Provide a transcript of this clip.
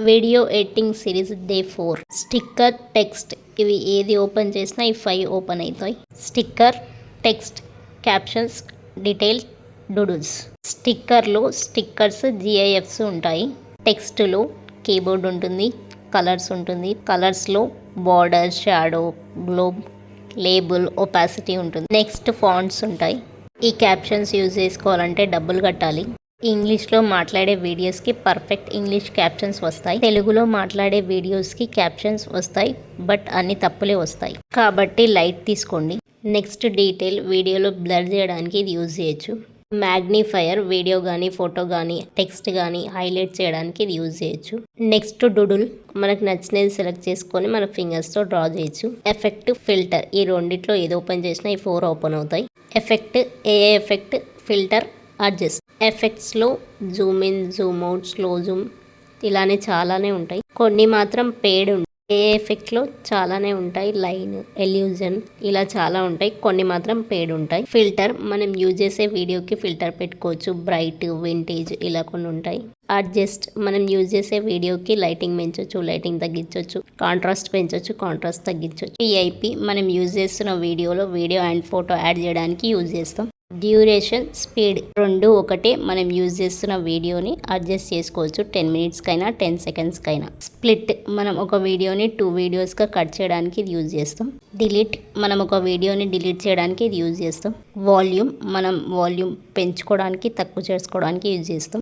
Video editing series day 4 sticker text ఇవి ఏది open చేసినా ఈ 5 ఓపెన్ అవుతాయి. Sticker text captions detail doodles. స్టిక్కర్లో స్టిక్కర్స్ జిఐఎఫ్స్ ఉంటాయి. టెక్స్ట్లో కీబోర్డ్ ఉంటుంది, కలర్స్ ఉంటుంది. కలర్స్లో border, shadow, globe, label, opacity ఉంటుంది. నెక్స్ట్ ఫాంట్స్ ఉంటాయి. ఈ క్యాప్షన్స్ యూజ్ చేసుకోవాలంటే డబ్బులు కట్టాలి. ఇంగ్లీష్లో మాట్లాడే వీడియోస్కి పర్ఫెక్ట్ ఇంగ్లీష్ క్యాప్షన్స్ వస్తాయి. తెలుగులో మాట్లాడే వీడియోస్కి క్యాప్షన్స్ వస్తాయి, బట్ అన్ని తప్పులే వస్తాయి. కాబట్టి లైట్ తీసుకోండి. నెక్స్ట్ డీటెయిల్ వీడియోలో బ్లర్ చేయడానికి ఇది యూజ్ చేయొచ్చు. మ్యాగ్నిఫైయర్ వీడియో కానీ ఫోటో కానీ టెక్స్ట్ కానీ హైలైట్ చేయడానికి ఇది యూజ్ చేయొచ్చు. నెక్స్ట్ డూడుల్ మనకు నచ్చినది సెలెక్ట్ చేసుకొని మన ఫింగర్స్తో డ్రా చేయొచ్చు. ఎఫెక్ట్, ఫిల్టర్ ఈ రెండిట్లో ఏది ఓపెన్ చేసినా ఈ 4 ఓపెన్ అవుతాయి. ఎఫెక్ట్, ఏఏ ఎఫెక్ట్, ఫిల్టర్, అడ్జస్ట్. ఎఫెక్ట్స్లో zoom in, zoom out, slow zoom ఇలానే చాలానే ఉంటాయి. కొన్ని మాత్రం పెయిడ్ ఉంటాయి. ఏ ఎఫెక్ట్లో చాలానే ఉంటాయి. లైన్, ఎల్యూజన్ ఇలా చాలా ఉంటాయి. కొన్ని మాత్రం పెయిడ్ ఉంటాయి. ఫిల్టర్ మనం యూజ్ చేసే వీడియోకి ఫిల్టర్ పెట్టుకోవచ్చు. బ్రైట్, వింటేజ్ ఇలా కొన్ని ఉంటాయి. అడ్జస్ట్ మనం యూజ్ చేసే వీడియోకి లైటింగ్ పెంచవచ్చు, లైటింగ్ తగ్గించవచ్చు, కాంట్రాస్ట్ పెంచవచ్చు, కాంట్రాస్ట్ తగ్గించవచ్చు. పిఐపి మనం యూజ్ చేస్తున్న వీడియోలో వీడియో అండ్ ఫోటో యాడ్ చేయడానికి యూజ్ చేస్తాం. డ్యూరేషన్, స్పీడ్ రెండు ఒకటే. మనం యూజ్ చేస్తున్న వీడియోని అడ్జస్ట్ చేసుకోవచ్చు. 10 మినిట్స్కైనా 10 సెకండ్స్కైనా. స్ప్లిట్ మనం ఒక వీడియోని 2 వీడియోస్గా కట్ చేయడానికి ఇది యూజ్ చేస్తాం. డిలీట్ మనం ఒక వీడియోని డిలీట్ చేయడానికి ఇది యూజ్ చేస్తాం. వాల్యూమ్ మనం వాల్యూమ్ పెంచుకోవడానికి తక్కువ చేసుకోవడానికి యూజ్ చేస్తాం.